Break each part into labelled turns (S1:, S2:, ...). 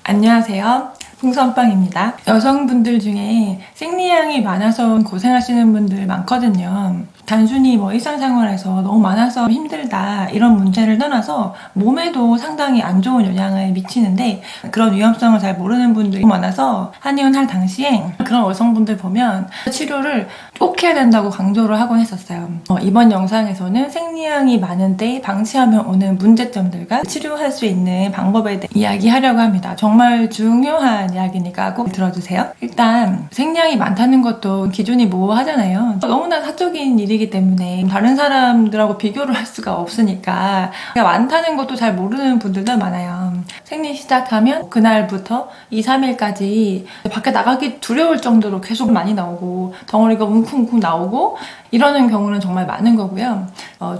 S1: 안녕하세요. 풍선빵입니다. 여성분들 중에 생리량이 많아서 고생하시는 분들 많거든요. 단순히 일상생활에서 너무 많아서 힘들다 이런 문제를 떠나서 몸에도 상당히 안 좋은 영향을 미치는데 그런 위험성을 잘 모르는 분들이 많아서 한의원 할 당시에 그런 여성분들 보면 치료를 꼭 해야 된다고 강조를 하곤 했었어요. 이번 영상에서는 생리량이 많은데 방치하면 오는 문제점들과 치료할 수 있는 방법에 대해 이야기하려고 합니다. 정말 중요한 이야기니까 꼭 들어주세요. 일단 생리량이 많다는 것도 기준이 모호하잖아요. 너무나 사적인 일이기 때문에 다른 사람들하고 비교를 할 수가 없으니까 많다는 것도 잘 모르는 분들도 많아요. 생리 시작하면 그날부터 2, 3일까지 밖에 나가기 두려울 정도로 계속 많이 나오고 덩어리가 웅쿵웅쿵 나오고 이러는 경우는 정말 많은 거고요.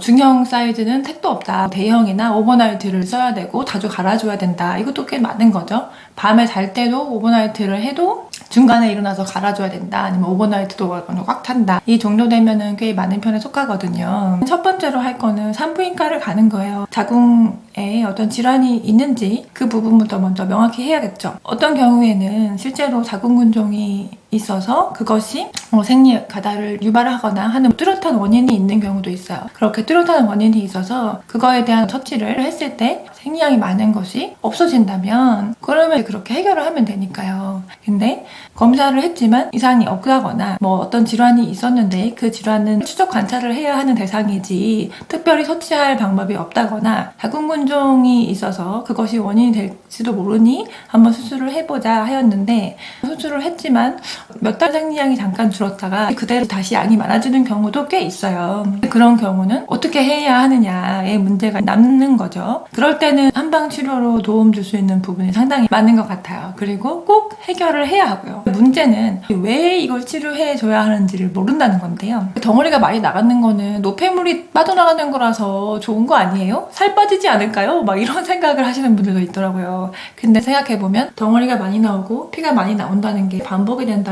S1: 중형 사이즈는 택도 없다. 대형이나 오버나이트를 써야 되고 자주 갈아줘야 된다. 이것도 꽤 많은 거죠. 밤에 잘 때도 오버나이트를 해도 중간에 일어나서 갈아줘야 된다. 아니면 오버나이트도 꽉 찬다. 이 정도 되면은 꽤 많은 편에 속하거든요. 첫 번째로 할 거는 산부인과를 가는 거예요. 자궁에 어떤 질환이 있는지 그 부분부터 먼저 명확히 해야겠죠. 어떤 경우에는 실제로 자궁근종이 있어서 그것이 생리 가다를 유발하거나 하는 뚜렷한 원인이 있는 경우도 있어요. 그렇게 뚜렷한 원인이 있어서 그거에 대한 처치를 했을 때 생리량이 많은 것이 없어진다면 그러면 그렇게 해결을 하면 되니까요. 근데 검사를 했지만 이상이 없다거나 어떤 질환이 있었는데 그 질환은 추적 관찰을 해야 하는 대상이지 특별히 처치할 방법이 없다거나 자궁근종이 있어서 그것이 원인이 될지도 모르니 한번 수술을 해보자 하였는데 수술을 했지만 몇 달 생리량이 잠깐 줄었다가 그대로 다시 양이 많아지는 경우도 꽤 있어요. 그런 경우는 어떻게 해야 하느냐의 문제가 남는 거죠. 그럴 때는 한방치료로 도움 줄 수 있는 부분이 상당히 많은 것 같아요. 그리고 꼭 해결을 해야 하고요. 문제는 왜 이걸 치료해 줘야 하는지를 모른다는 건데요. 덩어리가 많이 나가는 거는 노폐물이 빠져나가는 거라서 좋은 거 아니에요? 살 빠지지 않을까요? 이런 생각을 하시는 분들도 있더라고요. 근데 생각해보면 덩어리가 많이 나오고 피가 많이 나온다는 게 반복이 된다면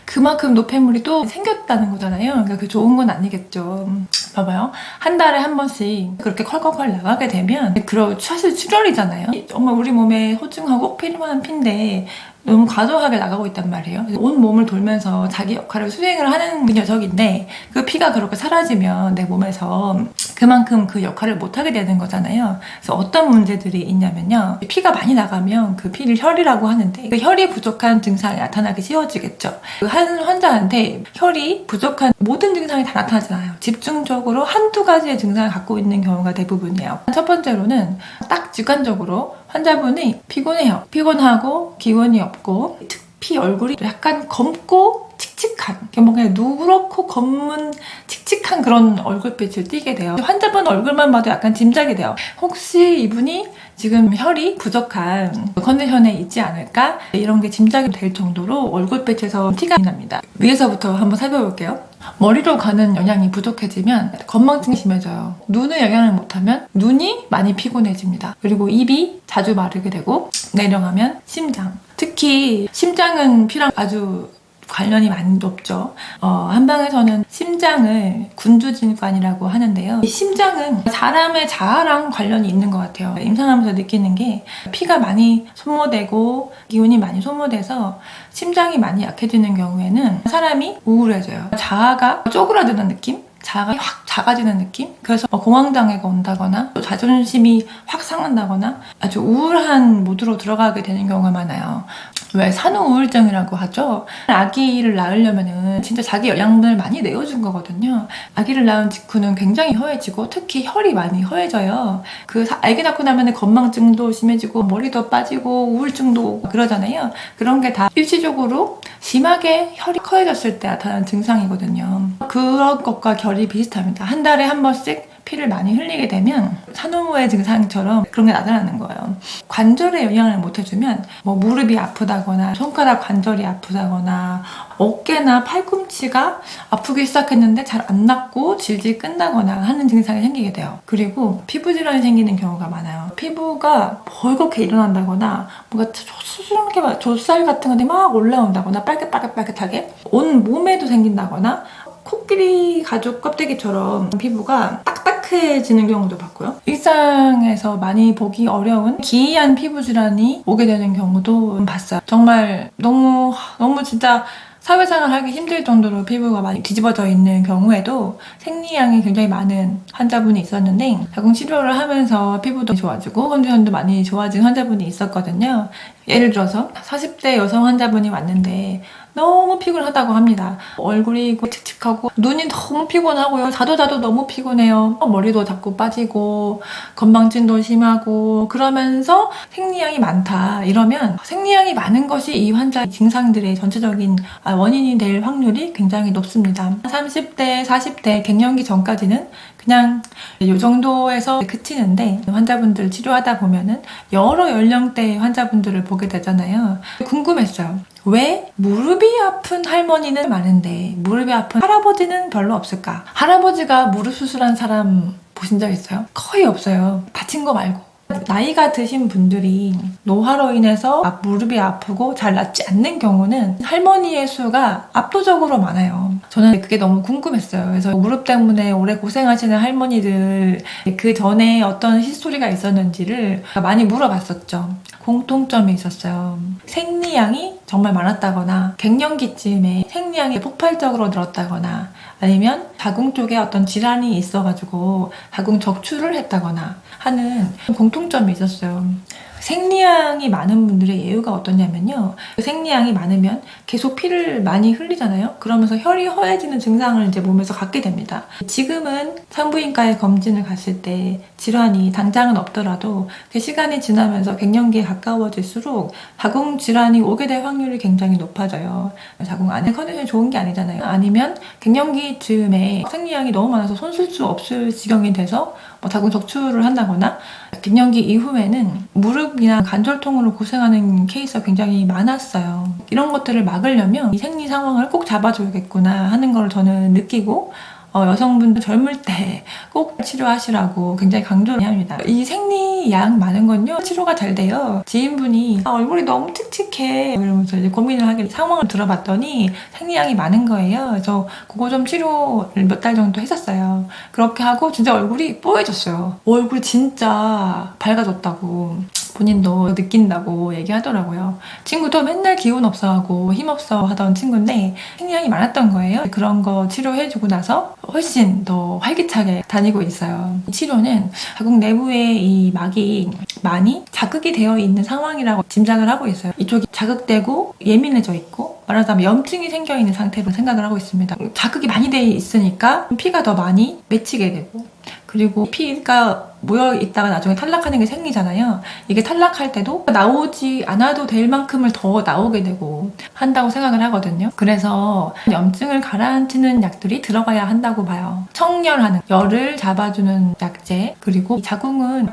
S1: 그만큼 노폐물이 또 생겼다는 거잖아요. 그러니까 그게 좋은 건 아니겠죠. 봐봐요. 한 달에 한 번씩 그렇게 컬컬컬 나가게 되면 사실 출혈이잖아요. 정말 우리 몸에 소중하고 꼭 필요한 피인데 너무 과도하게 나가고 있단 말이에요. 온 몸을 돌면서 자기 역할을 수행을 하는 녀석인데 그 피가 그렇게 사라지면 내 몸에서 그만큼 그 역할을 못하게 되는 거잖아요. 그래서 어떤 문제들이 있냐면요. 피가 많이 나가면 그 피를 혈이라고 하는데 그 혈이 부족한 증상이 나타나기 쉬워지겠죠. 그 한 환자한테 혈이 부족한 모든 증상이 다 나타나잖아요. 집중적으로 한두 가지의 증상을 갖고 있는 경우가 대부분이에요. 첫 번째로는 딱 직관적으로 환자분이 피곤해요. 피곤하고 기운이 없고 특히 얼굴이 약간 검고 칙칙한 그냥 누렇고 검은 칙칙한 그런 얼굴빛을 띠게 돼요. 환자분 얼굴만 봐도 약간 짐작이 돼요. 혹시 이분이 지금 혈이 부족한 컨디션에 있지 않을까? 이런 게 짐작이 될 정도로 얼굴빛에서 티가 납니다. 위에서부터 한번 살펴볼게요. 머리로 가는 영양이 부족해지면 건망증이 심해져요. 눈에 영향을 못하면 눈이 많이 피곤해집니다. 그리고 입이 자주 마르게 되고 내려가면 심장. 특히 심장은 피랑 아주 관련이 많이 높죠. 한방에서는 심장을 군주진관이라고 하는데요. 이 심장은 사람의 자아랑 관련이 있는 것 같아요. 임상하면서 느끼는 게 피가 많이 소모되고 기운이 많이 소모돼서 심장이 많이 약해지는 경우에는 사람이 우울해져요. 자아가 쪼그라드는 느낌? 자아가 확 작아지는 느낌? 그래서 공황장애가 온다거나 또 자존심이 확 상한다거나 아주 우울한 모드로 들어가게 되는 경우가 많아요. 왜 산후우울증이라고 하죠? 아기를 낳으려면은 진짜 자기 영양분을 많이 내어준 거거든요. 아기를 낳은 직후는 굉장히 허해지고 특히 혈이 많이 허해져요. 아기 낳고 나면은 건망증도 심해지고 머리도 빠지고 우울증도 오고 그러잖아요. 그런 게 다 일시적으로 심하게 혈이 허해졌을 때 나타나는 증상이거든요. 그런 것과 결이 비슷합니다. 한 달에 한 번씩 피를 많이 흘리게 되면 산후우의 증상처럼 그런 게 나타나는 거예요. 관절에 영향을 못 해주면 무릎이 아프다거나 손가락 관절이 아프다거나 어깨나 팔꿈치가 아프기 시작했는데 잘 안 낫고 질질 끈다거나 하는 증상이 생기게 돼요. 그리고 피부 질환이 생기는 경우가 많아요. 피부가 벌겋게 일어난다거나 뭔가 수수하게 젖살 같은 건데 막 올라온다거나 빨갛게 온 몸에도 생긴다거나 코끼리 가죽 껍데기처럼 피부가 딱딱해 탁해지는 경우도 봤고요. 일상에서 많이 보기 어려운 기이한 피부 질환이 오게 되는 경우도 봤어요. 정말 너무 진짜 사회생활 하기 힘들 정도로 피부가 많이 뒤집어져 있는 경우에도 생리량이 굉장히 많은 환자분이 있었는데 자궁 치료를 하면서 피부도 좋아지고 컨디션도 많이 좋아진 환자분이 있었거든요. 예를 들어서 40대 여성 환자분이 왔는데 너무 피곤하다고 합니다. 얼굴이 칙칙하고 눈이 너무 피곤하고요. 자도 너무 피곤해요. 머리도 자꾸 빠지고 건망증도 심하고 그러면서 생리량이 많다. 이러면 생리량이 많은 것이 이 환자 증상들의 전체적인 원인이 될 확률이 굉장히 높습니다. 30대, 40대 갱년기 전까지는 그냥 이 정도에서 그치는데 환자분들 치료하다 보면은 여러 연령대의 환자분들을 보게 되잖아요. 궁금했어요. 왜 무릎이 아픈 할머니는 많은데 무릎이 아픈 할아버지는 별로 없을까? 할아버지가 무릎 수술한 사람 보신 적 있어요? 거의 없어요. 다친 거 말고. 나이가 드신 분들이 노화로 인해서 무릎이 아프고 잘 낫지 않는 경우는 할머니의 수가 압도적으로 많아요. 저는 그게 너무 궁금했어요. 그래서 무릎 때문에 오래 고생하시는 할머니들 그 전에 어떤 히스토리가 있었는지를 많이 물어봤었죠. 공통점이 있었어요. 생리량이 정말 많았다거나 갱년기쯤에 생리량이 폭발적으로 늘었다거나 아니면 자궁 쪽에 어떤 질환이 있어가지고 자궁 적출을 했다거나 하는 공통점이 있었어요. 생리량이 많은 분들의 예후가 어떠냐면요. 생리량이 많으면 계속 피를 많이 흘리잖아요. 그러면서 혈이 허해지는 증상을 이제 몸에서 갖게 됩니다. 지금은 산부인과에 검진을 갔을 때 질환이 당장은 없더라도 그 시간이 지나면서 갱년기에 가까워질수록 자궁 질환이 오게 될 확률이 굉장히 높아져요. 자궁 안에 컨디션이 좋은 게 아니잖아요. 아니면 갱년기 즈음에 생리량이 너무 많아서 손 쓸 수 없을 지경이 돼서 자궁 적출을 한다거나 갱년기 이후에는 무릎이나 관절통으로 고생하는 케이스가 굉장히 많았어요. 이런 것들을 막으려면 이 생리 상황을 꼭 잡아줘야겠구나 하는 걸 저는 느끼고 여성분들 젊을 때 꼭 치료하시라고 굉장히 강조를 합니다. 이 생리량 많은 건요 치료가 잘 돼요. 지인분이 얼굴이 너무 칙칙해 이러면서 이제 고민을 하길래 상황을 들어봤더니 생리량이 많은 거예요. 그래서 그거 좀 치료를 몇 달 정도 했었어요. 그렇게 하고 진짜 얼굴이 뽀얘졌어요. 얼굴이 진짜 밝아졌다고 본인도 느낀다고 얘기하더라고요. 친구도 맨날 기운 없어하고 힘없어 하던 친구인데 생리량이 많았던 거예요. 그런 거 치료해주고 나서 훨씬 더 활기차게 다니고 있어요. 치료는 자궁 내부에 이 막이 많이 자극이 되어 있는 상황이라고 짐작을 하고 있어요. 이쪽이 자극되고 예민해져 있고 말하자면 염증이 생겨 있는 상태로 생각을 하고 있습니다. 자극이 많이 돼 있으니까 피가 더 많이 맺히게 되고 그리고 피가 모여 있다가 나중에 탈락하는 게 생리잖아요. 이게 탈락할 때도 나오지 않아도 될 만큼을 더 나오게 되고 한다고 생각을 하거든요. 그래서 염증을 가라앉히는 약들이 들어가야 한다고 봐요. 청열하는, 열을 잡아주는 약제, 그리고 자궁은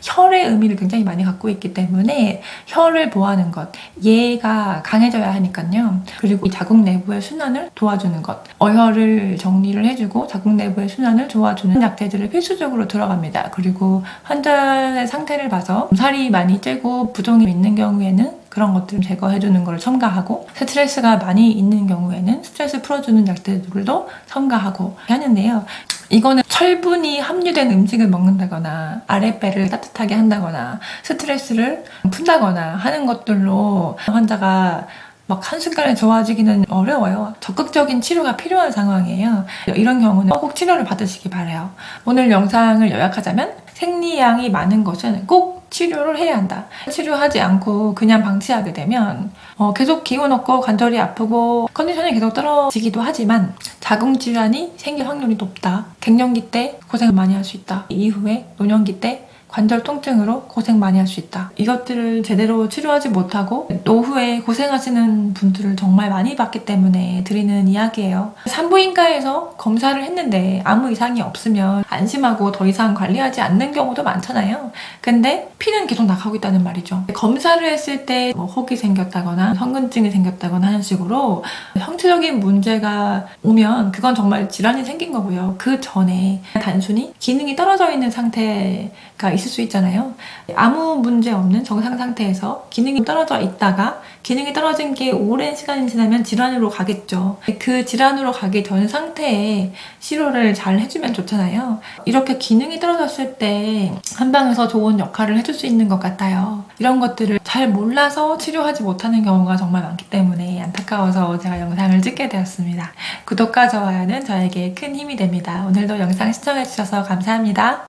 S1: 혈의 의미를 굉장히 많이 갖고 있기 때문에 혈을 보호하는 것, 얘가 강해져야 하니까요. 그리고 이 자궁 내부의 순환을 도와주는 것, 어혈을 정리를 해주고 자궁 내부의 순환을 도와주는 약제들을 필수적으로 들어갑니다. 그리고 환자의 상태를 봐서 살이 많이 찌고 부종이 있는 경우에는 그런 것들을 제거해주는 걸 첨가하고 스트레스가 많이 있는 경우에는 스트레스 풀어주는 약들도 첨가하고 하는데요. 이거는 철분이 함유된 음식을 먹는다거나 아랫배를 따뜻하게 한다거나 스트레스를 푼다거나 하는 것들로 환자가 막 한순간에 좋아지기는 어려워요. 적극적인 치료가 필요한 상황이에요. 이런 경우는 꼭 치료를 받으시기 바라요. 오늘 영상을 요약하자면 생리량이 많은 것은 꼭 치료를 해야 한다. 치료하지 않고 그냥 방치하게 되면 계속 기운 없고 관절이 아프고 컨디션이 계속 떨어지기도 하지만 자궁 질환이 생길 확률이 높다. 갱년기 때 고생 많이 할 수 있다. 이후에 노년기 때 관절 통증으로 고생 많이 할 수 있다. 이것들을 제대로 치료하지 못하고 노후에 고생하시는 분들을 정말 많이 봤기 때문에 드리는 이야기예요. 산부인과에서 검사를 했는데 아무 이상이 없으면 안심하고 더 이상 관리하지 않는 경우도 많잖아요. 근데 피는 계속 나가고 있다는 말이죠. 검사를 했을 때 혹이 생겼다거나 성근증이 생겼다거나 하는 식으로 형체적인 문제가 오면 그건 정말 질환이 생긴 거고요. 그 전에 단순히 기능이 떨어져 있는 상태가 있을 있을 수 있잖아요. 아무 문제 없는 정상 상태에서 기능이 떨어져 있다가 기능이 떨어진 게 오랜 시간이 지나면 질환으로 가겠죠. 그 질환으로 가기 전 상태에 치료를 잘 해주면 좋잖아요. 이렇게 기능이 떨어졌을 때 한방에서 좋은 역할을 해줄 수 있는 것 같아요. 이런 것들을 잘 몰라서 치료하지 못하는 경우가 정말 많기 때문에 안타까워서 제가 영상을 찍게 되었습니다. 구독과 좋아요는 저에게 큰 힘이 됩니다. 오늘도 영상 시청해주셔서 감사합니다.